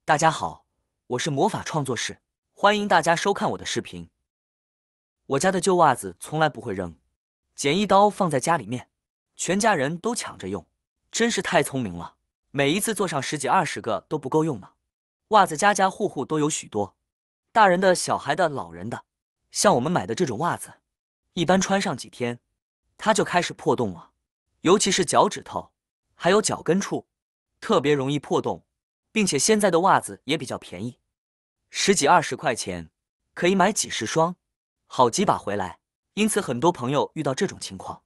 大家好，我是魔法创作室，欢迎大家收看我的视频。我家的旧袜子从来不会扔，剪一刀放在家里面，全家人都抢着用，真是太聪明了。每一次做上10几20个都不够用呢。袜子家家户户都有许多，大人的、小孩的、老人的。像我们买的这种袜子，一般穿上几天，它就开始破洞了，尤其是脚趾头，还有脚跟处，特别容易破洞。并且现在的袜子也比较便宜，10几20块钱可以买几十双，好几把回来。因此，很多朋友遇到这种情况，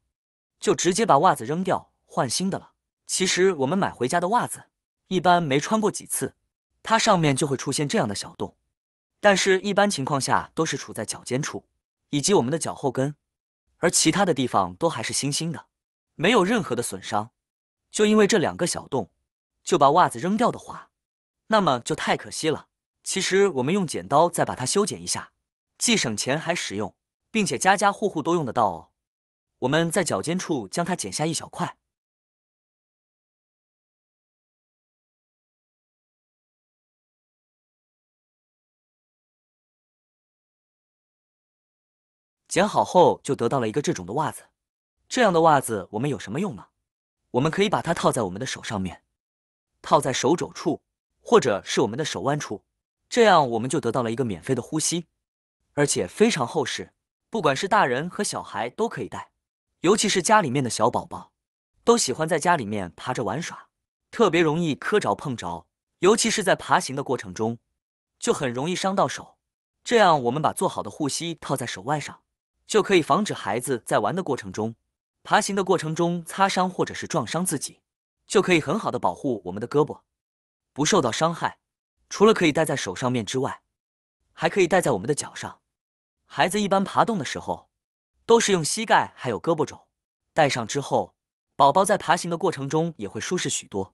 就直接把袜子扔掉，换新的了。其实我们买回家的袜子，一般没穿过几次，它上面就会出现这样的小洞，但是一般情况下都是处在脚尖处以及我们的脚后跟，而其他的地方都还是新新的，没有任何的损伤。就因为这2个小洞，就把袜子扔掉的话，那么就太可惜了。其实我们用剪刀再把它修剪一下，既省钱还实用，并且家家户户都用得到哦。我们在脚尖处将它剪下一小块，剪好后就得到了一个这种的袜子。这样的袜子我们有什么用呢？我们可以把它套在我们的手上面，套在手肘处，或者是我们的手腕处，这样我们就得到了一个免费的呼吸，而且非常厚实，不管是大人和小孩都可以戴，尤其是家里面的小宝宝，都喜欢在家里面爬着玩耍，特别容易磕着碰着，尤其是在爬行的过程中，就很容易伤到手。这样我们把做好的护膝套在手腕上，就可以防止孩子在玩的过程中、爬行的过程中擦伤或者是撞伤自己，就可以很好的保护我们的胳膊不受到伤害。除了可以戴在手上面之外，还可以戴在我们的脚上。孩子一般爬动的时候，都是用膝盖还有胳膊肘，戴上之后，宝宝在爬行的过程中也会舒适许多。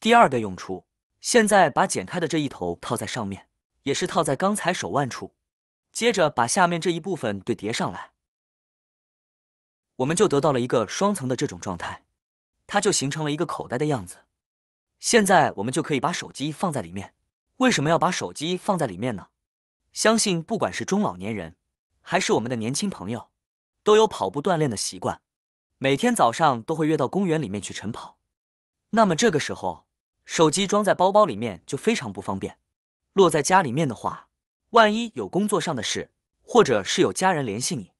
第二个用处，现在把剪开的这一头套在上面，也是套在刚才手腕处，接着把下面这一部分对叠上来，我们就得到了一个双层的这种状态，它就形成了一个口袋的样子。现在我们就可以把手机放在里面。为什么要把手机放在里面呢？相信不管是中老年人，还是我们的年轻朋友，都有跑步锻炼的习惯，每天早上都会约到公园里面去晨跑。那么这个时候，手机装在包包里面就非常不方便。落在家里面的话，万一有工作上的事，或者是有家人联系你，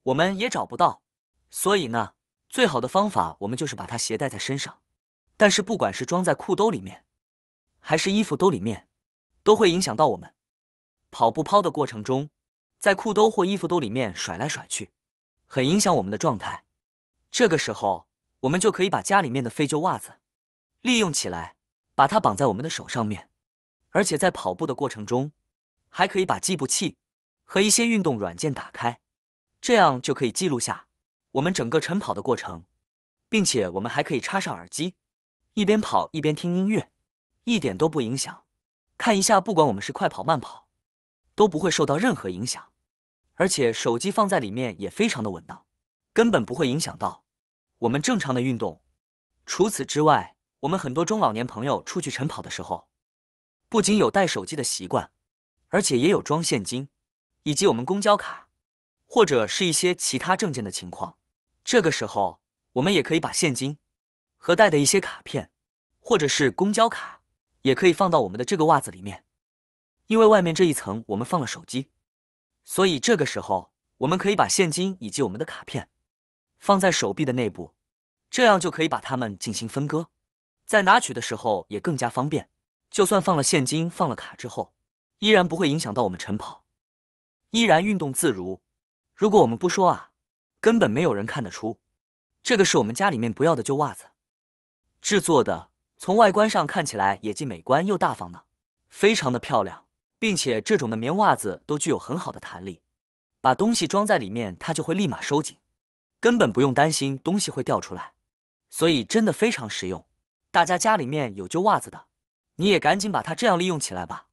我们也找不到。所以呢，最好的方法我们就是把它携带在身上。但是不管是装在裤兜里面，还是衣服兜里面，都会影响到我们跑步抛的过程中，在裤兜或衣服兜里面甩来甩去，很影响我们的状态。这个时候，我们就可以把家里面的废旧袜子利用起来，把它绑在我们的手上面，而且在跑步的过程中，还可以把计步器和一些运动软件打开，这样就可以记录下我们整个晨跑的过程，并且我们还可以插上耳机，一边跑一边听音乐，一点都不影响。看一下，不管我们是快跑慢跑，都不会受到任何影响，而且手机放在里面也非常的稳当，根本不会影响到我们正常的运动。除此之外，我们很多中老年朋友出去晨跑的时候，不仅有带手机的习惯，而且也有装现金，以及我们公交卡，或者是一些其他证件的情况。这个时候，我们也可以把现金和带的一些卡片，或者是公交卡，也可以放到我们的这个袜子里面。因为外面这一层我们放了手机，所以这个时候我们可以把现金以及我们的卡片放在手臂的内部，这样就可以把它们进行分割，在拿取的时候也更加方便。就算放了现金、放了卡之后，依然不会影响到我们晨跑，依然运动自如。如果我们不说啊，根本没有人看得出，这个是我们家里面不要的旧袜子制作的，从外观上看起来也既美观又大方呢，非常的漂亮。并且这种的棉袜子都具有很好的弹力，把东西装在里面它就会立马收紧，根本不用担心东西会掉出来，所以真的非常实用。大家家里面有旧袜子的，你也赶紧把它这样利用起来吧。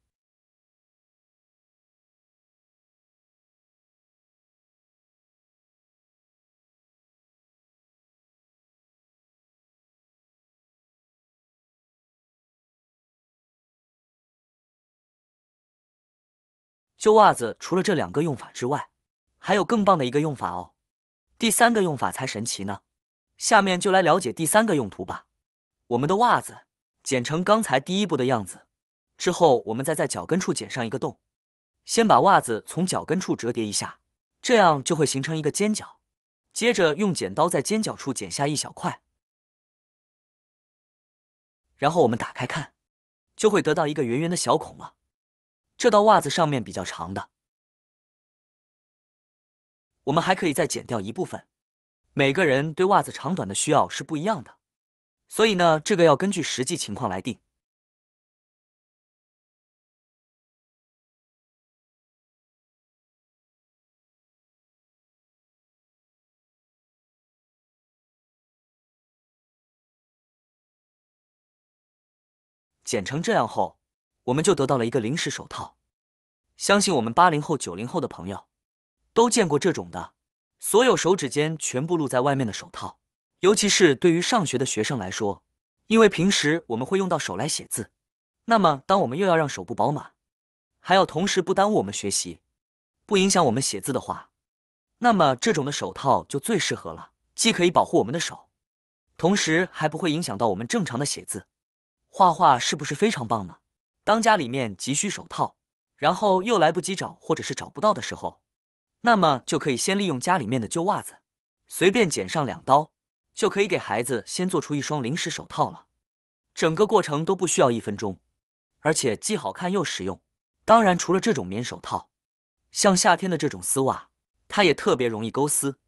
旧袜子除了这2个用法之外，还有更棒的一个用法哦。第3个用法才神奇呢。下面就来了解第3个用途吧。我们的袜子剪成刚才第1步的样子，之后我们再在脚跟处剪上一个洞。先把袜子从脚跟处折叠一下，这样就会形成一个尖角。接着用剪刀在尖角处剪下一小块，然后我们打开看，就会得到一个圆圆的小孔了。这道袜子上面比较长的，我们还可以再剪掉一部分。每个人对袜子长短的需要是不一样的，所以呢，这个要根据实际情况来定。剪成这样后，我们就得到了一个临时手套。相信我们80后、90后的朋友都见过这种的，所有手指尖全部露在外面的手套。尤其是对于上学的学生来说，因为平时我们会用到手来写字，那么当我们又要让手部饱满，还要同时不耽误我们学习，不影响我们写字的话，那么这种的手套就最适合了，既可以保护我们的手，同时还不会影响到我们正常的写字。画画是不是非常棒呢？当家里面急需手套，然后又来不及找或者是找不到的时候，那么就可以先利用家里面的旧袜子，随便剪上2刀，就可以给孩子先做出一双临时手套了。整个过程都不需要1分钟，而且既好看又实用。当然，除了这种棉手套，像夏天的这种丝袜，它也特别容易勾丝，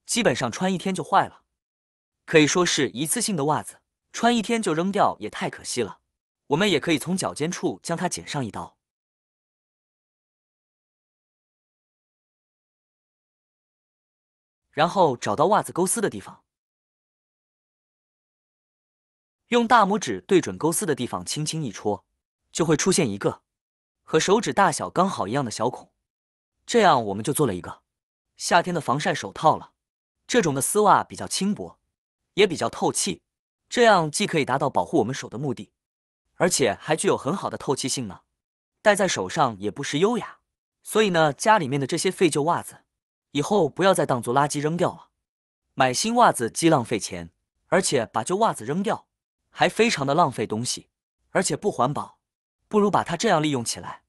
基本上穿1天就坏了，可以说是一次性的袜子，穿1天就扔掉也太可惜了。我们也可以从脚尖处将它剪上1刀，然后找到袜子勾丝的地方，用大拇指对准勾丝的地方轻轻一戳，就会出现一个和手指大小刚好一样的小孔。这样我们就做了一个夏天的防晒手套了。这种的丝袜比较轻薄，也比较透气，这样既可以达到保护我们手的目的，而且还具有很好的透气性呢。戴在手上也不失优雅。所以呢，家里面的这些废旧袜子，以后不要再当做垃圾扔掉了。买新袜子既浪费钱，而且把旧袜子扔掉，还非常的浪费东西，而且不环保。不如把它这样利用起来，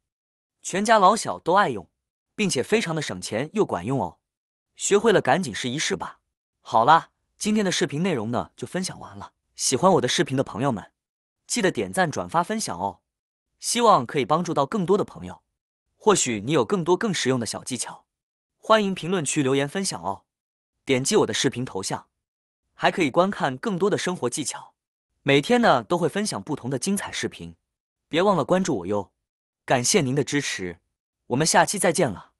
全家老小都爱用，并且非常的省钱又管用哦。学会了赶紧试一试吧。好啦，今天的视频内容呢就分享完了。喜欢我的视频的朋友们，记得点赞、转发、分享哦。希望可以帮助到更多的朋友。或许你有更多更实用的小技巧，欢迎评论区留言分享哦。点击我的视频头像，还可以观看更多的生活技巧。每天呢都会分享不同的精彩视频，别忘了关注我哟。感谢您的支持，我们下期再见了。